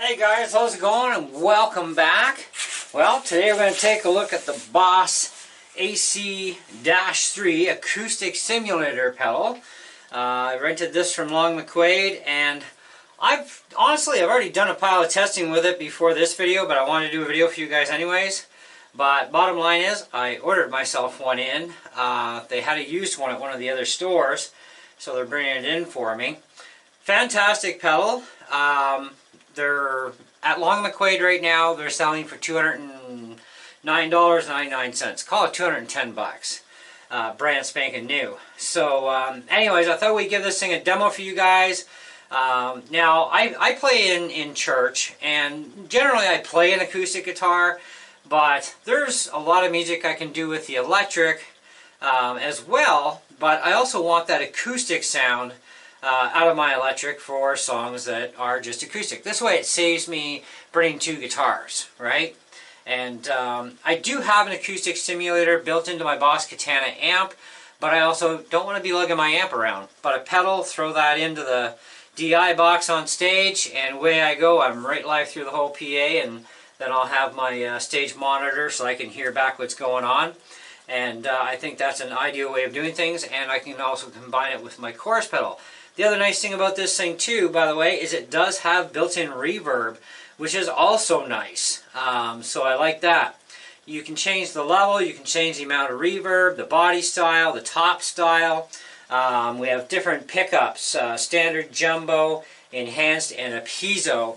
Hey guys, how's it going and welcome back. Well, today we're going to take a look at the Boss AC-3 acoustic simulator pedal. I rented this from Long McQuade, and I've already done a pile of testing with it before this video, but I wanted to do a video for you guys anyways. But bottom line is, I ordered myself one in. They had a used one at one of the other stores, so they're bringing it in for me. Fantastic pedal. They're at Long McQuade right now. They're selling for $209.99. Call it 210 bucks. Brand spanking new. So, anyways, I thought we'd give this thing a demo for you guys. Now, I play in church, and generally I play an acoustic guitar, but there's a lot of music I can do with the electric as well. But I also want that acoustic sound out of my electric for songs that are just acoustic. This way it saves me bringing two guitars, right? And I do have an acoustic simulator built into my Boss Katana amp, but I also don't want to be lugging my amp around. But a pedal, throw that into the DI box on stage, and away I go. I'm right live through the whole PA, and then I'll have my stage monitor so I can hear back what's going on. And I think that's an ideal way of doing things, and I can also combine it with my chorus pedal. The other nice thing about this thing too, by the way, is it does have built-in reverb, which is also nice. So I like that. You can change the level, you can change the amount of reverb, the body style, the top style. We have different pickups, standard, jumbo, enhanced, and a piezo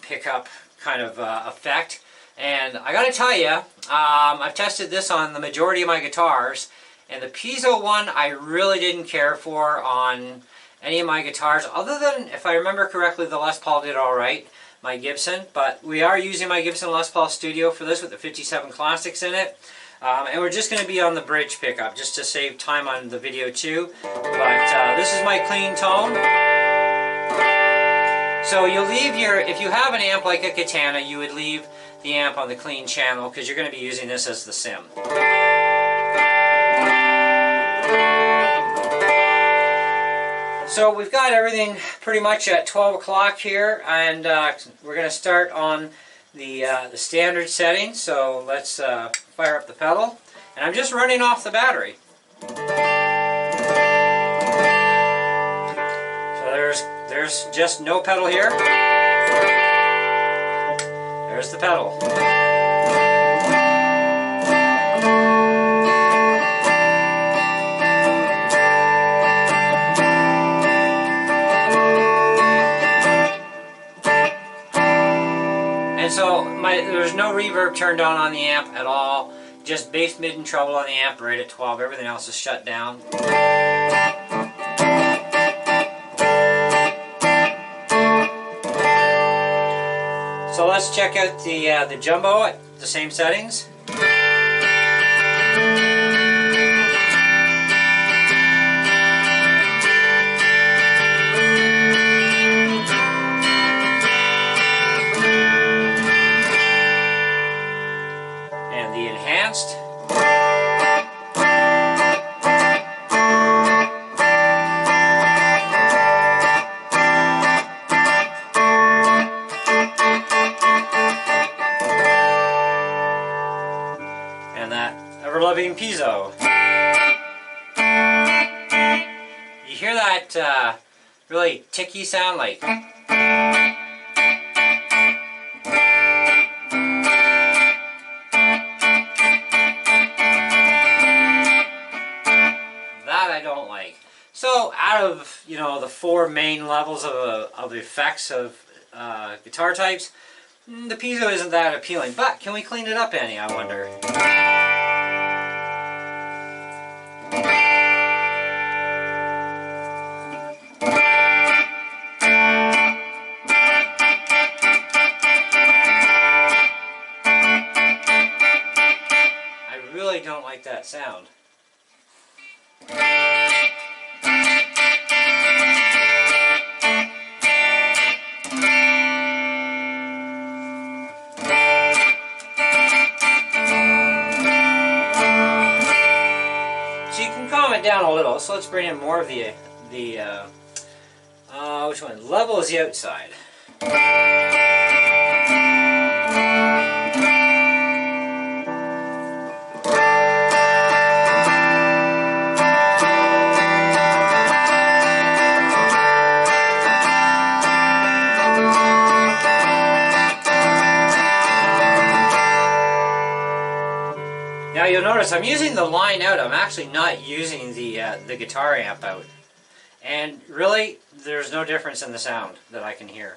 pickup kind of effect. And I gotta tell you, I've tested this on the majority of my guitars, and the piezo one I really didn't care for on any of my guitars, other than, if I remember correctly, the Les Paul did alright, my Gibson. But we are using my Gibson Les Paul Studio for this with the 57 Classics in it. And we're just going to be on the bridge pickup, just to save time on the video too. But this is my clean tone. So you'll leave your, if you have an amp like a Katana, you would leave the amp on the clean channel, because you're going to be using this as the sim. So we've got everything pretty much at 12 o'clock here, and we're going to start on the standard setting. So let's fire up the pedal, and I'm just running off the battery. So there's just no pedal here. There's the pedal. And so there's no reverb turned on the amp at all. Just bass, mid, and treble on the amp right at 12. Everything else is shut down. So let's check out the jumbo at the same settings. And that ever-loving piezo. You hear that really ticky sound, like that I don't like. So out of, you know, the four main levels of effects of guitar types, the piezo isn't that appealing. But can we clean it up any, I wonder? I really don't like that sound. Down a little, so let's bring in more of the which one? Level is the outside. Now you'll notice I'm using the line out. I'm actually not using the guitar amp out. And really, there's no difference in the sound that I can hear.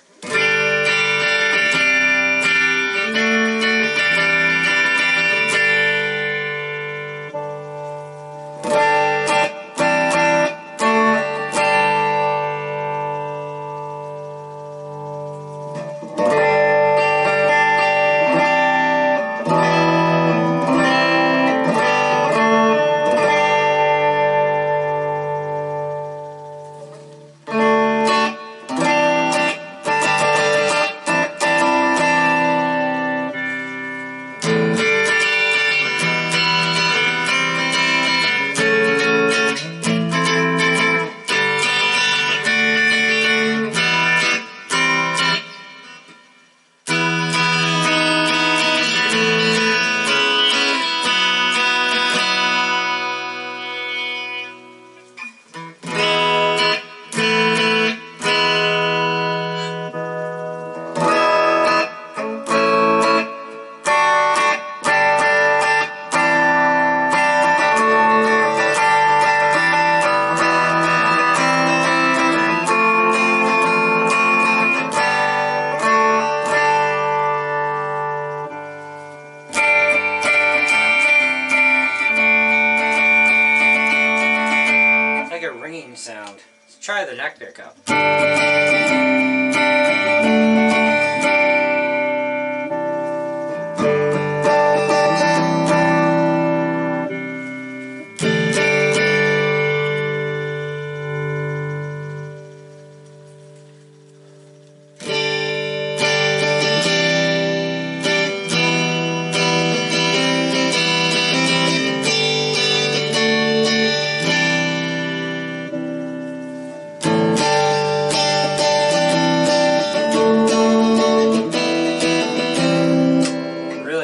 Sound. Let's try the neck pickup.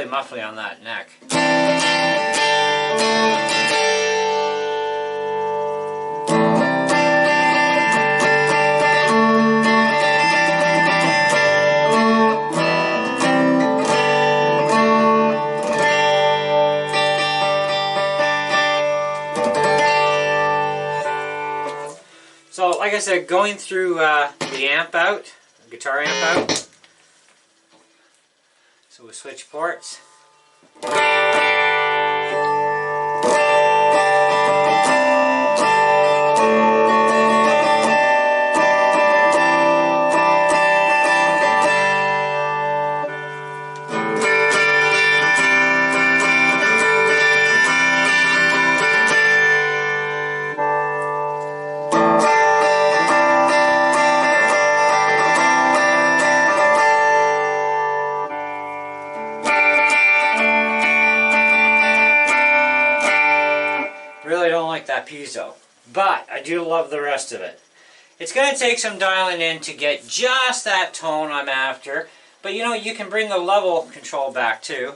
Muffly on that neck. So, like I said, going through the amp out, guitar amp out. So we switch ports. Really don't like that piezo, but I do love the rest of it. It's going to take some dialing in to get just that tone I'm after, but you know, you can bring the level control back too.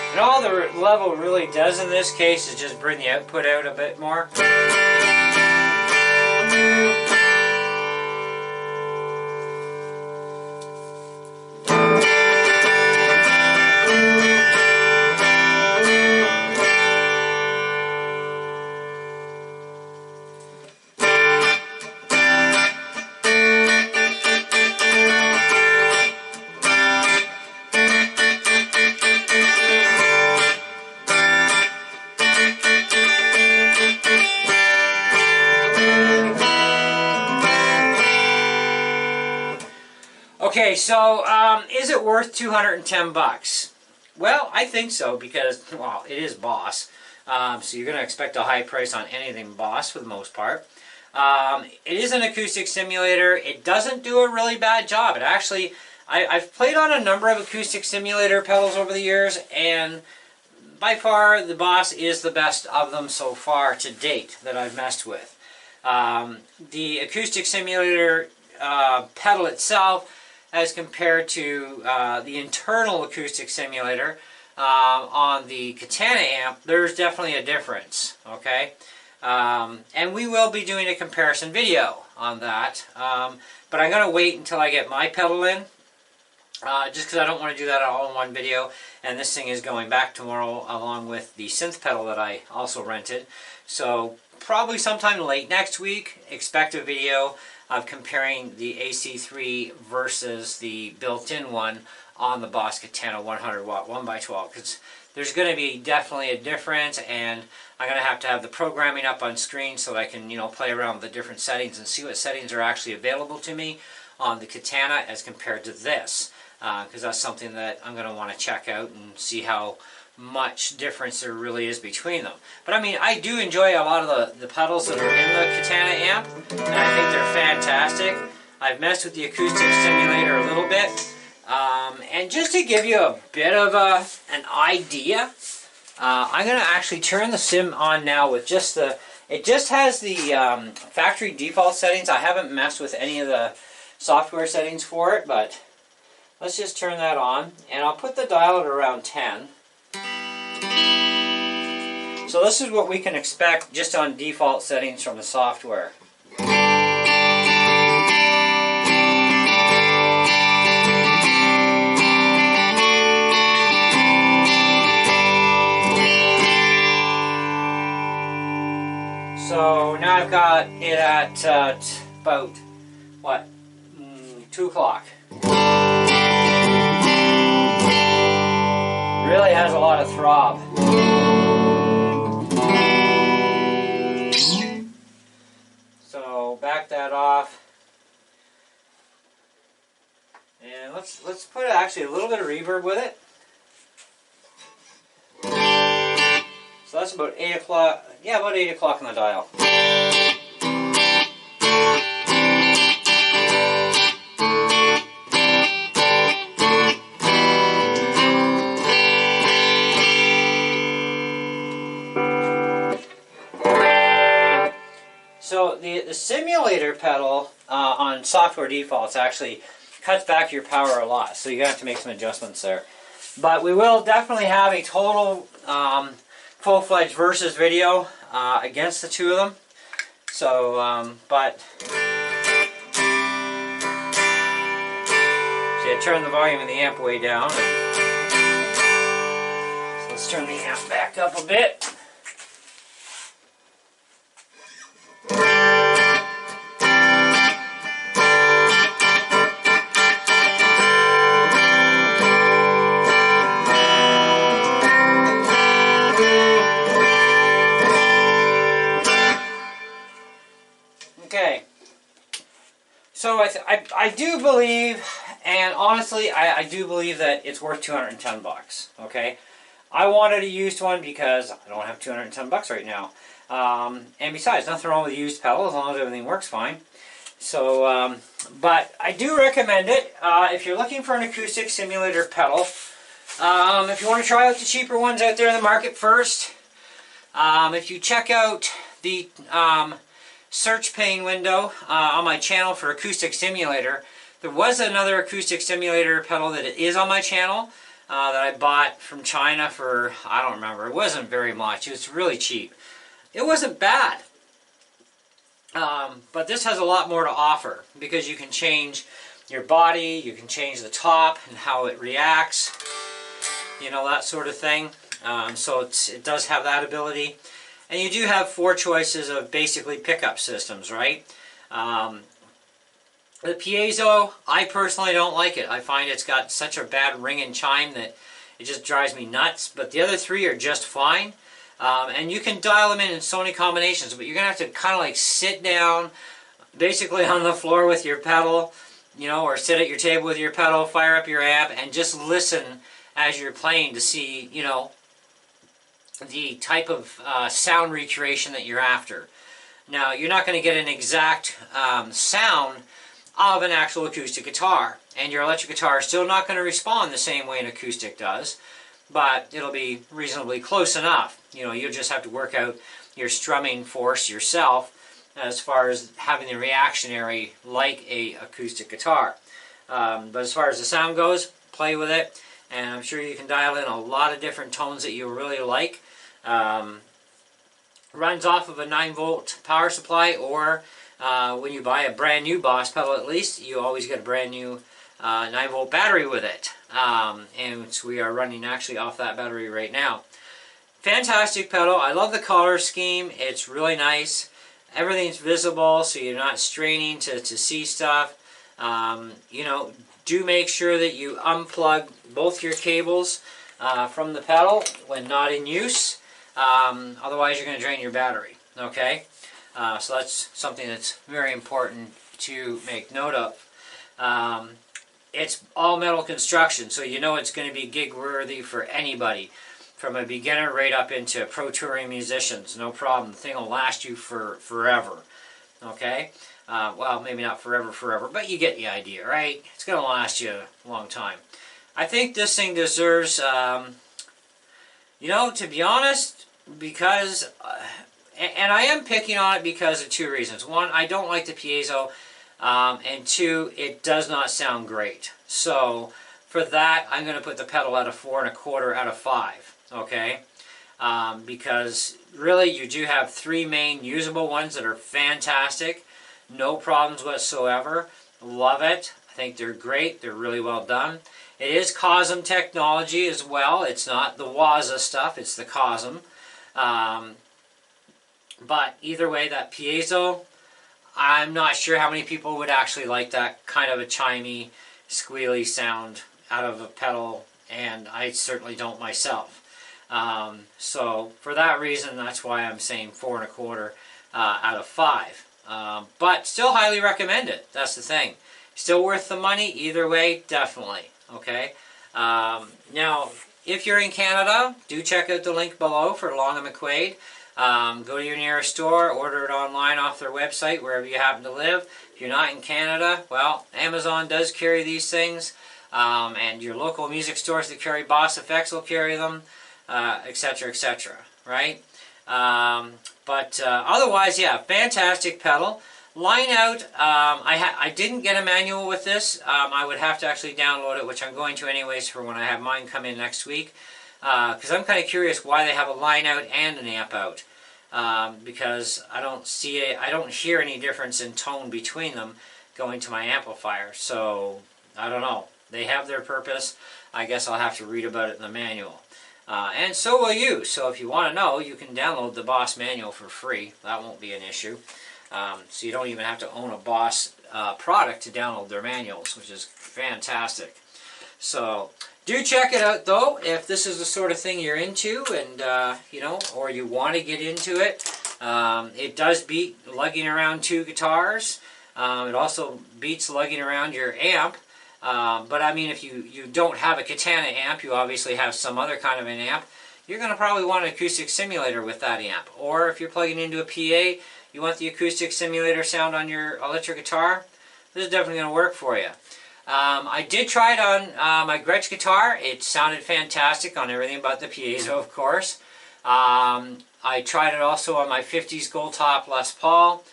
And all the level really does in this case is just bring the output out a bit more. Okay, so is it worth 210 bucks? Well, I think so because, well, it is Boss. So you're going to expect a high price on anything Boss for the most part. It is an acoustic simulator. It doesn't do a really bad job. It actually, I've played on a number of acoustic simulator pedals over the years, and by far the Boss is the best of them so far to date that I've messed with. The acoustic simulator pedal itself as compared to the internal acoustic simulator on the Katana amp, there's definitely a difference, okay? And we will be doing a comparison video on that, but I'm going to wait until I get my pedal in, just because I don't want to do that all in one video, and this thing is going back tomorrow along with the synth pedal that I also rented. So probably sometime late next week, expect a video of comparing the AC-3 versus the built-in one on the Boss Katana 100 watt 1x12, because there's going to be definitely a difference, and I'm going to have the programming up on screen so that I can, you know, play around with the different settings and see what settings are actually available to me on the Katana as compared to this, because that's something that I'm going to want to check out and see how much difference there really is between them. But I mean, I do enjoy a lot of the pedals that are in the Katana amp, and I think they're fantastic. I've messed with the acoustic simulator a little bit, and just to give you a bit of an idea, I'm going to actually turn the sim on now with just the, it just has the factory default settings. I haven't messed with any of the software settings for it, but let's just turn that on, and I'll put the dial at around 10. So this is what we can expect just on default settings from the software. So now I've got it at about, what, 2 o'clock. Really has a lot of throb. So back that off, and let's put actually a little bit of reverb with it. So that's about 8 o'clock. Yeah, about 8 o'clock on the dial. So the simulator pedal on software defaults actually cuts back your power a lot, so you're going to have to make some adjustments there. But we will definitely have a total full-fledged versus video against the two of them. So, but see, I turned the volume of the amp way down. So let's turn the amp back up a bit. Okay, so I do believe, and honestly, I do believe that it's worth 210 bucks. Okay, I wanted a used one because I don't have 210 bucks right now. And besides, nothing wrong with a used pedal as long as everything works fine. So, but I do recommend it if you're looking for an acoustic simulator pedal. If you want to try out the cheaper ones out there in the market first, if you check out the search pane window on my channel for acoustic simulator, there was another acoustic simulator pedal that is on my channel that I bought from China for, I don't remember, it wasn't very much, it was really cheap. It wasn't bad, but this has a lot more to offer because you can change your body, you can change the top and how it reacts, you know, that sort of thing. So it does have that ability. And you do have 4 choices of basically pickup systems, right? The piezo, I personally don't like it. I find it's got such a bad ring and chime that it just drives me nuts. But the other 3 are just fine. And you can dial them in so many combinations, but you're going to have to kind of like sit down basically on the floor with your pedal, you know, or sit at your table with your pedal, fire up your amp, and just listen as you're playing to see, you know, the type of sound recreation that you're after. Now, you're not going to get an exact sound of an actual acoustic guitar, and your electric guitar is still not going to respond the same way an acoustic does, but it'll be reasonably close enough. You know, you'll just have to work out your strumming force yourself as far as having the reactionary like a acoustic guitar. But as far as the sound goes, play with it, and I'm sure you can dial in a lot of different tones that you really like. Runs off of a 9-volt power supply, or when you buy a brand new Boss pedal, at least you always get a brand new 9-volt battery with it, and so we are running actually off that battery right now. Fantastic pedal. I love the color scheme. It's really nice. Everything's visible, so you're not straining to see stuff. You know, do make sure that you unplug both your cables from the pedal when not in use. Otherwise, you're going to drain your battery. Okay, so that's something that's very important to make note of. It's all metal construction, so you know it's going to be gig worthy for anybody, from a beginner right up into pro touring musicians. No problem. The thing will last you for forever. Okay. Well, maybe not forever, but you get the idea, right? It's going to last you a long time. I think this thing deserves, you know, to be honest, because, and I am picking on it because of two reasons. One, I don't like the piezo, and two, it does not sound great. So, for that, I'm going to put the pedal at a 4 1/4 out of 5, okay? Because, really, you do have 3 main usable ones that are fantastic. No problems whatsoever. Love it. I think they're great. They're really well done. It is COSM technology as well. It's not the Waza stuff. It's the COSM. But either way, that piezo, I'm not sure how many people would actually like that kind of a chimey, squealy sound out of a pedal, and I certainly don't myself. So for that reason, that's why I'm saying 4 1/4 out of 5. But still highly recommend it. That's the thing. Still worth the money either way, definitely. Okay. Now, if you're in Canada, do check out the link below for Long & McQuaid. Go to your nearest store, order it online off their website, wherever you happen to live. If you're not in Canada, well, Amazon does carry these things, and your local music stores that carry Boss Effects will carry them, etc., etc., right? But otherwise, yeah, fantastic pedal. Line out, I didn't get a manual with this. I would have to actually download it, which I'm going to anyways for when I have mine come in next week. Because I'm kind of curious why they have a line out and an amp out. Because I don't hear any difference in tone between them going to my amplifier. So, I don't know. They have their purpose. I guess I'll have to read about it in the manual. And so will you. So if you want to know, you can download the Boss manual for free. That won't be an issue. So you don't even have to own a Boss product to download their manuals, which is fantastic. So do check it out, though, if this is the sort of thing you're into, and you know, or you want to get into it. It does beat lugging around 2 guitars. It also beats lugging around your amp. But I mean, if you don't have a Katana amp, you obviously have some other kind of an amp, you're going to probably want an acoustic simulator with that amp. Or if you're plugging into a PA, you want the acoustic simulator sound on your electric guitar, this is definitely going to work for you. I did try it on my Gretsch guitar. It sounded fantastic on everything but the piezo, of course. I tried it also on my 50s Gold Top Les Paul.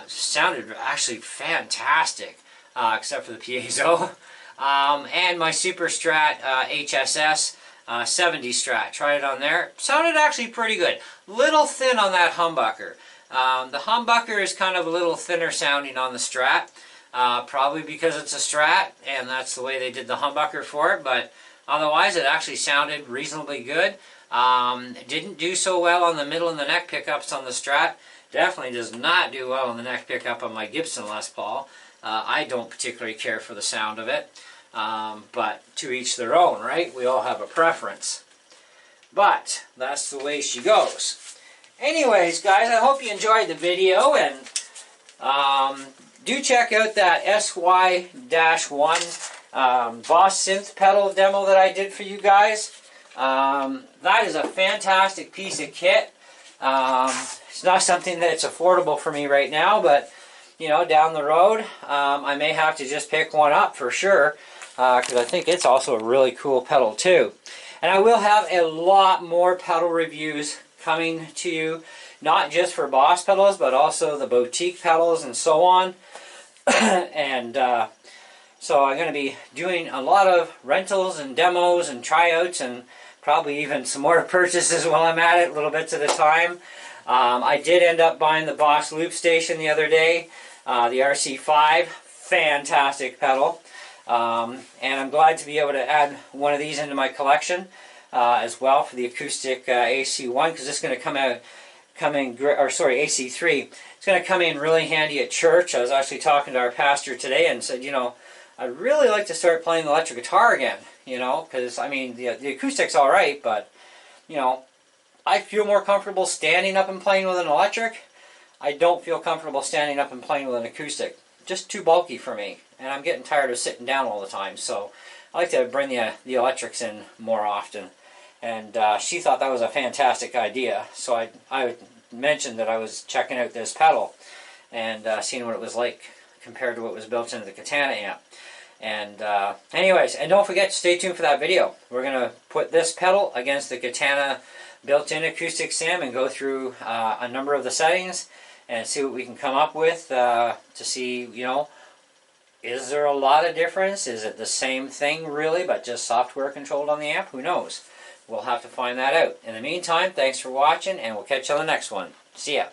Sounded actually fantastic. Except for the piezo, and my Super Strat HSS 70 Strat. Tried it on there. Sounded actually pretty good. Little thin on that humbucker. The humbucker is kind of a little thinner sounding on the Strat, probably because it's a Strat, and that's the way they did the humbucker for it, but otherwise it actually sounded reasonably good. Didn't do so well on the middle and the neck pickups on the Strat. Definitely does not do well on the neck pickup on my Gibson Les Paul. I don't particularly care for the sound of it, but to each their own, right? We all have a preference. But that's the way she goes. Anyways, guys, I hope you enjoyed the video, and do check out that SY-1 Boss Synth pedal demo that I did for you guys. That is a fantastic piece of kit. It's not something that's affordable for me right now, but you know, down the road, I may have to just pick one up for sure, because I think it's also a really cool pedal too. And I will have a lot more pedal reviews coming to you not just for Boss pedals, but also the boutique pedals and so on. And so I'm going to be doing a lot of rentals and demos and tryouts, and probably even some more purchases while I'm at it, little bits at a time. I did end up buying the Boss Loop Station the other day, the RC5, fantastic pedal. And I'm glad to be able to add one of these into my collection as well for the Acoustic AC1, because it's going to come in, AC-3. It's going to come in really handy at church. I was actually talking to our pastor today and said, you know, I'd really like to start playing the electric guitar again, you know, because, I mean, the acoustic's all right, but, you know, I feel more comfortable standing up and playing with an electric. I don't feel comfortable standing up and playing with an acoustic. Just too bulky for me, and I'm getting tired of sitting down all the time, so I like to bring the electrics in more often. And she thought that was a fantastic idea, so I mentioned that I was checking out this pedal and seeing what it was like compared to what was built into the Katana amp. And anyways, and don't forget to stay tuned for that video. We're going to put this pedal against the Katana built-in acoustic sim and go through a number of the settings and see what we can come up with to see, you know, is there a lot of difference? Is it the same thing really, but just software controlled on the amp? Who knows? We'll have to find that out. In the meantime, thanks for watching, and we'll catch you on the next one. See ya.